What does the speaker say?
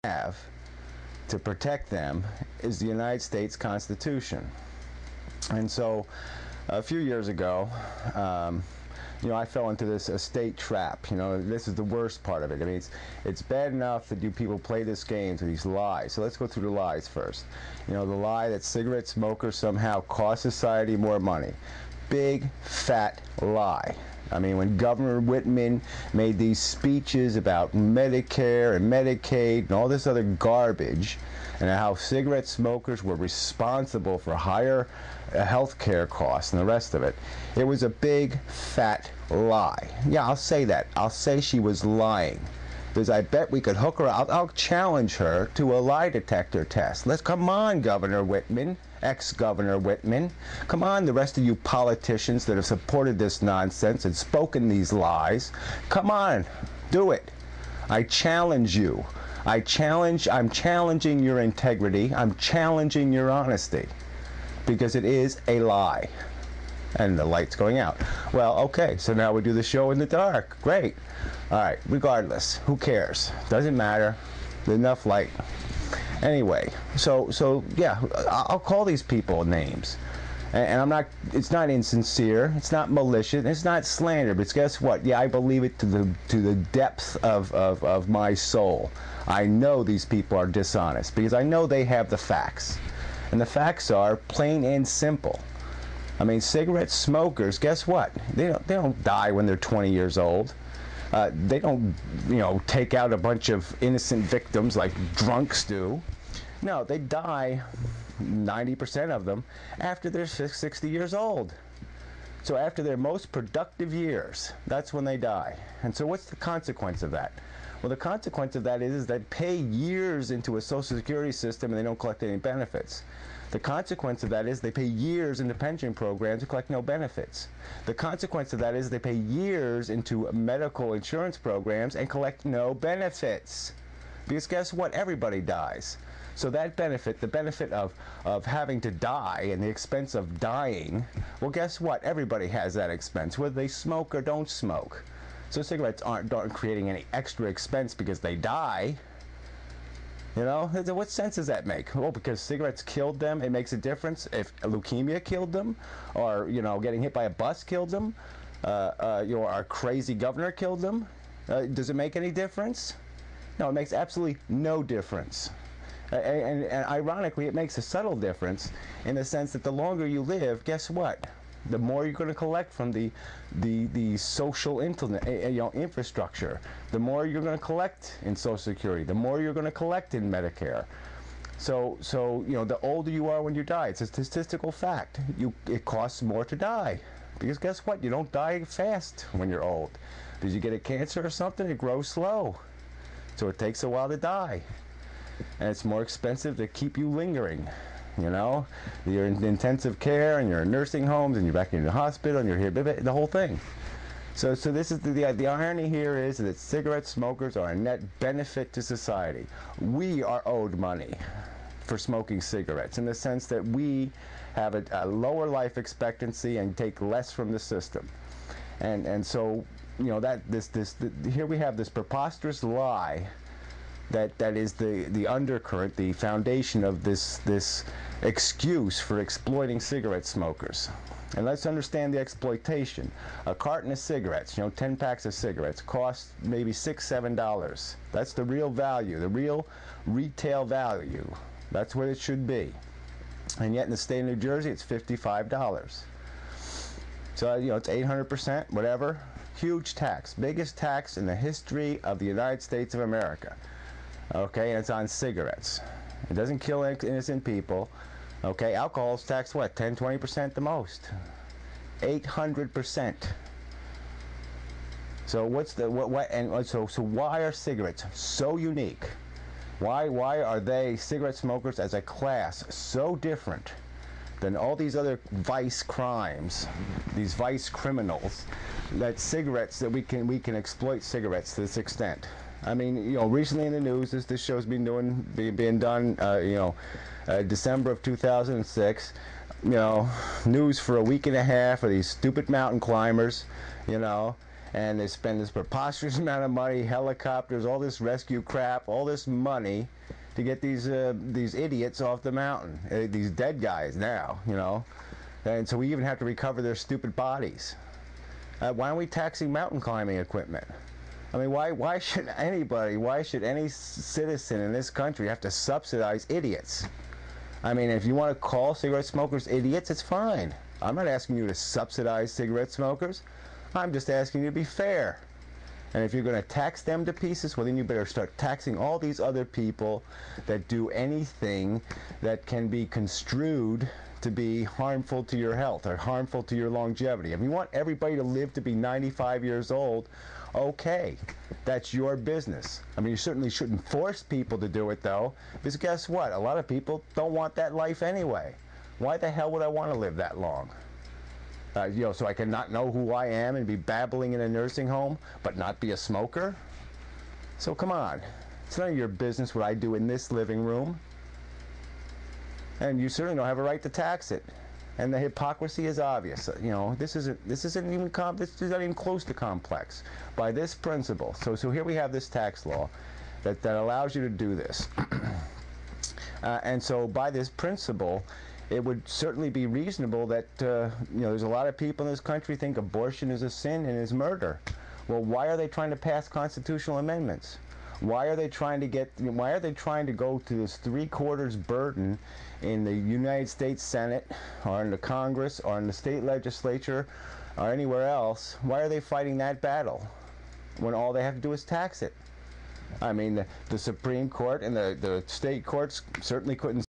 have to protect them is the United States Constitution. And so a few years ago, I fell into this estate trap. This is the worst part of it. I mean, it's bad enough that you people play this game to these lies. So let's go through the lies first. The lie that cigarette smokers somehow cost society more money. Big, fat lie. I mean, when Governor Whitman made these speeches about Medicare and Medicaid and all this other garbage, and how cigarette smokers were responsible for higher health care costs and the rest of it, it was a big, fat lie. Yeah, I'll say that. I'll say she was lying. Because I bet we could hook her out. I'll challenge her to a lie detector test. Let's come on, Governor Whitman, ex-Governor Whitman. Come on, the rest of you politicians that have supported this nonsense and spoken these lies. Come on, do it. I challenge you. I'm challenging your integrity. I'm challenging your honesty. Because it is a lie. And the light's going out. Well, okay, so now we do the show in the dark. Great. All right, regardless, who cares? Doesn't matter. There's enough light. Anyway, so yeah, I'll call these people names. And I'm not, it's not insincere, it's not malicious, it's not slander, but guess what? Yeah, I believe it to the depth of my soul. I know these people are dishonest because I know they have the facts. And the facts are plain and simple. I mean, cigarette smokers, guess what? They don't die when they're 20 years old. They don't, take out a bunch of innocent victims like drunks do. No, they die, 90% of them, after they're 60 years old. So after their most productive years, that's when they die. And so what's the consequence of that? Well, the consequence of that is they pay years into a Social Security system and they don't collect any benefits. The consequence of that is they pay years into pension programs and collect no benefits. The consequence of that is they pay years into medical insurance programs and collect no benefits. Because guess what? Everybody dies. So that benefit, the benefit of having to die and the expense of dying, well, guess what? Everybody has that expense, whether they smoke or don't smoke. So cigarettes aren't creating any extra expense because they die. What sense does that make? Well, because cigarettes killed them, it makes a difference. If leukemia killed them, or getting hit by a bus killed them, our crazy governor killed them, does it make any difference? No, it makes absolutely no difference. And ironically, it makes a subtle difference in the sense that the longer you live, guess what? The more you're going to collect from the social infrastructure, the more you're going to collect in Social Security, the more you're going to collect in Medicare. So the older you are when you die, it's a statistical fact. It costs more to die, because guess what? You don't die fast when you're old. Because you get a cancer or something, it grows slow, so it takes a while to die, and it's more expensive to keep you lingering. You're in intensive care, and you're in nursing homes, and you're back in the hospital, and you're here, the whole thing. So this is the irony here is that cigarette smokers are a net benefit to society. We are owed money for smoking cigarettes in the sense that we have a lower life expectancy and take less from the system. And so here we have this preposterous lie that is the undercurrent, the foundation of this excuse for exploiting cigarette smokers. And let's understand the exploitation. A carton of cigarettes, 10 packs of cigarettes, cost maybe $6, $7. That's the real value, the real retail value. That's what it should be. And yet in the state of New Jersey, it's $55. So, it's 800%, whatever. Huge tax, biggest tax in the history of the United States of America. Okay, and it's on cigarettes. It doesn't kill innocent people. Okay, alcohol's taxed what, 10, 20% the most? 800%. So so why are cigarettes so unique? Why are cigarette smokers as a class so different than all these other vice crimes, these vice criminals, that we can exploit cigarettes to this extent? I mean, recently in the news, this show's being done, December of 2006. News for a week and a half of these stupid mountain climbers, and they spend this preposterous amount of money, helicopters, all this rescue crap, all this money to get these idiots off the mountain, these dead guys now, you know. And so we even have to recover their stupid bodies. Why aren't we taxing mountain climbing equipment? I mean, why should anybody, why should any citizen in this country have to subsidize idiots? I mean, if you want to call cigarette smokers idiots, it's fine. I'm not asking you to subsidize cigarette smokers. I'm just asking you to be fair. And if you're going to tax them to pieces, well, then you better start taxing all these other people that do anything that can be construed to be harmful to your health or harmful to your longevity. If you want everybody to live to be 95 years old, okay, that's your business. I mean, you certainly shouldn't force people to do it, though, because guess what? A lot of people don't want that life anyway. Why the hell would I want to live that long? You know, so I can not know who I am and be babbling in a nursing home, but not be a smoker? So come on. It's none of your business what I do in this living room. And you certainly don't have a right to tax it. And the hypocrisy is obvious. You know, this isn't not even close to complex. By this principle, so here we have this tax law that allows you to do this. And so by this principle, it would certainly be reasonable that, you know, there's a lot of people in this country think abortion is a sin and is murder. Well, why are they trying to pass constitutional amendments? Why are they trying to go to this 3/4 burden in the United States Senate or in the Congress or in the state legislature or anywhere else? Why are they fighting that battle when all they have to do is tax it? I mean, the Supreme Court and the state courts certainly couldn't